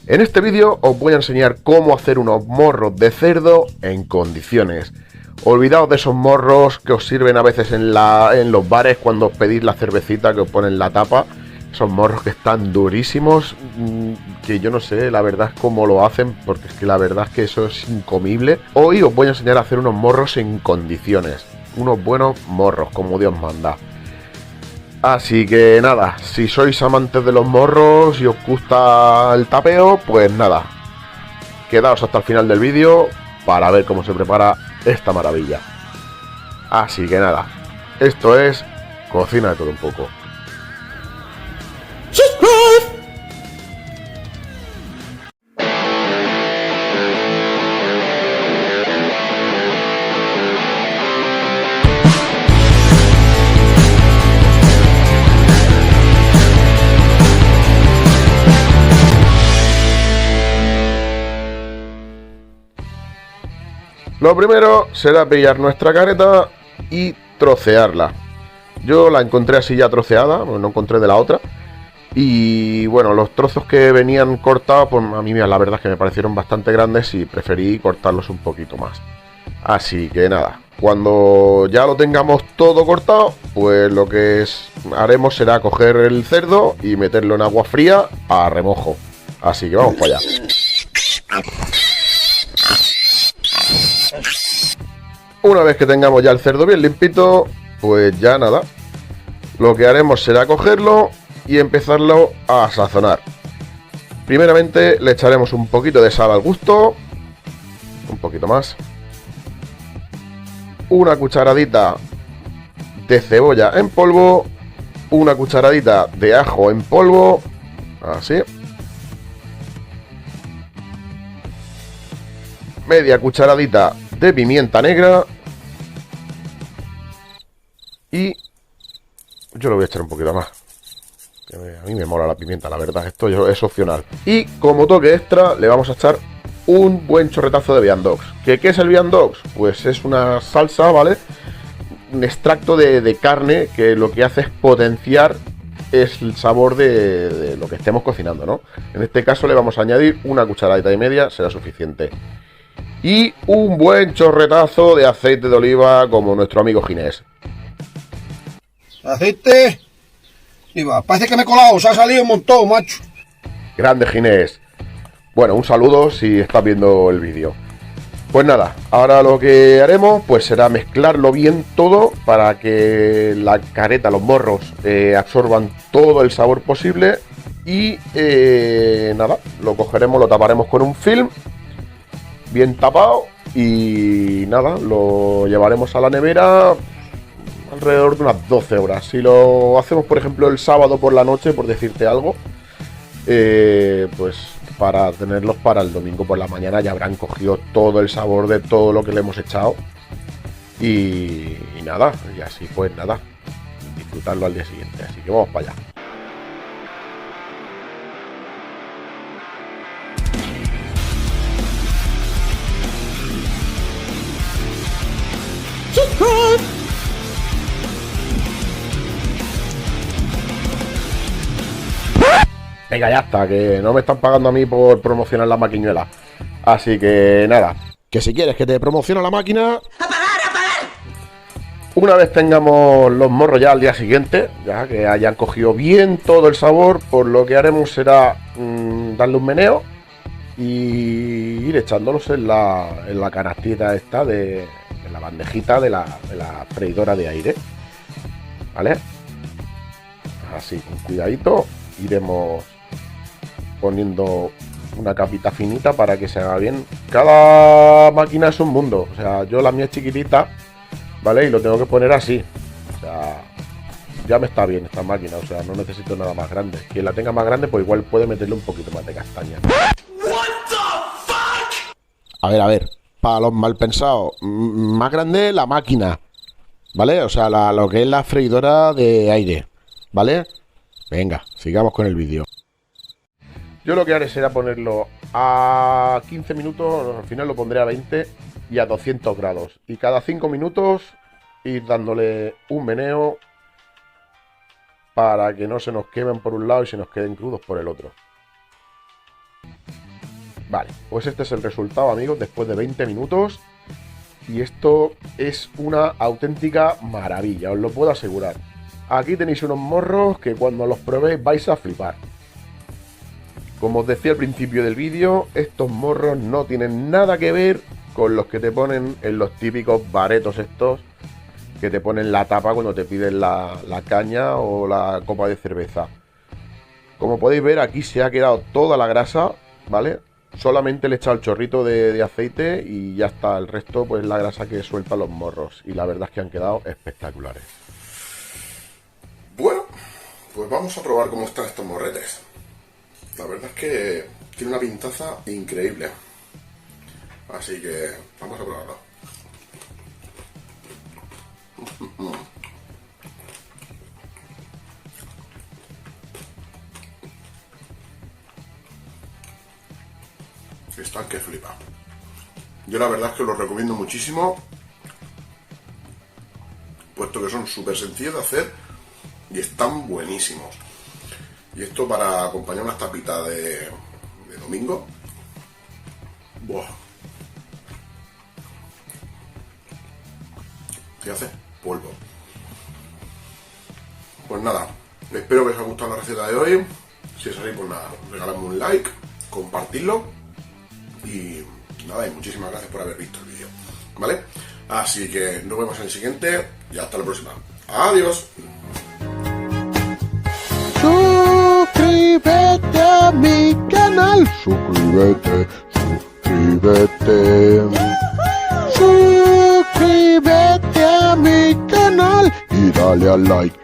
En este vídeo os voy a enseñar cómo hacer unos morros de cerdo en condiciones. Olvidaos de esos morros que os sirven a veces en los bares cuando os pedís la cervecita que os ponen la tapa. Esos morros que están durísimos, que yo no sé la verdad es cómo lo hacen, porque es que la verdad es que eso es incomible. Hoy os voy a enseñar a hacer unos morros en condiciones, unos buenos morros como Dios manda. Así que nada, si sois amantes de los morros y os gusta el tapeo, pues nada, quedaos hasta el final del vídeo para ver cómo se prepara esta maravilla. Así que nada, esto es Cocina de Todo Un Poco. Lo primero será pillar nuestra careta y trocearla. Yo la encontré así ya troceada, no encontré de la otra. Y bueno, los trozos que venían cortados, pues a mí la verdad es que me parecieron bastante grandes y preferí cortarlos un poquito más. Así que nada, cuando ya lo tengamos todo cortado, pues lo que haremos será coger el cerdo y meterlo en agua fría a remojo. Así que vamos para allá. Una vez que tengamos ya el cerdo bien limpito, pues ya nada, lo que haremos será cogerlo y empezarlo a sazonar. Primeramente le echaremos un poquito de sal al gusto, un poquito más, una cucharadita de cebolla en polvo, una cucharadita de ajo en polvo, así, media cucharadita de pimienta negra y yo le voy a echar un poquito más, que a mí me mola la pimienta, la verdad, esto es opcional. Y como toque extra le vamos a echar un buen chorretazo de viandox. ¿Qué es el viandox? Pues es una salsa, ¿vale? Un extracto de carne que lo que hace es potenciar el sabor de lo que estemos cocinando, ¿no? En este caso le vamos a añadir una cucharadita y media, será suficiente. Y un buen chorretazo de aceite de oliva como nuestro amigo Ginés. Aceite. Y va, parece que me he colado, se ha salido un montón, macho. Grande Ginés. Bueno, un saludo si estás viendo el vídeo. Pues nada, ahora lo que haremos pues será mezclarlo bien todo para que la careta, los morros absorban todo el sabor posible. Y nada, lo cogeremos, lo taparemos con un film bien tapado y nada, lo llevaremos a la nevera alrededor de unas 12 horas. Si lo hacemos, por ejemplo, el sábado por la noche, por decirte algo, pues para tenerlos para el domingo por la mañana ya habrán cogido todo el sabor de todo lo que le hemos echado. Y nada, y así pues nada, disfrutarlo al día siguiente. Así que vamos para allá. Venga, ya está, que no me están pagando a mí por promocionar la maquiñuela. Así que nada, que si quieres que te promocione la máquina... ¡Apagar, apagar! Una vez tengamos los morros ya al día siguiente, ya que hayan cogido bien todo el sabor, pues lo que haremos será darle un meneo y ir echándolos en la canastita esta en la bandejita de la freidora de aire. ¿Vale? Así, con cuidadito, iremos poniendo una capita finita para que se haga bien. Cada máquina es un mundo, o sea, yo la mía es chiquitita, ¿vale? Y lo tengo que poner así, o sea, ya me está bien esta máquina, o sea, no necesito nada más grande. Quien la tenga más grande, pues igual puede meterle un poquito más de castaña. A ver, para los mal pensados, más grande la máquina, ¿vale? O sea, lo que es la freidora de aire, ¿vale? Venga, sigamos con el vídeo. Yo lo que haré será ponerlo a 15 minutos, al final lo pondré a 20 y a 200 grados. Y cada 5 minutos ir dándole un meneo para que no se nos quemen por un lado y se nos queden crudos por el otro. Vale, pues este es el resultado, amigos, después de 20 minutos. Y esto es una auténtica maravilla, os lo puedo asegurar. Aquí tenéis unos morros que cuando los probéis vais a flipar. Como os decía al principio del vídeo, estos morros no tienen nada que ver con los que te ponen en los típicos baretos estos, que te ponen la tapa cuando te piden la caña o la copa de cerveza. Como podéis ver, aquí se ha quedado toda la grasa, ¿vale? Solamente le he echado el chorrito de aceite y ya está. El resto, pues la grasa que sueltan los morros. Y la verdad es que han quedado espectaculares. Bueno, pues vamos a probar cómo están estos morretes. La verdad es que tiene una pintaza increíble. Así que vamos a probarlo. Están que flipa. Yo la verdad es que los recomiendo muchísimo, puesto que son súper sencillos de hacer y están buenísimos. Y esto para acompañar unas tapitas de domingo. Buah. Se hace polvo. Pues nada, espero que os haya gustado la receta de hoy. Si es así, pues nada, regaladme un like, compartidlo. Y nada, y muchísimas gracias por haber visto el vídeo, ¿vale? Así que nos vemos en el siguiente y hasta la próxima. ¡Adiós! Suscríbete a mi canal. Suscríbete. Suscríbete a mi canal. Y dale al like.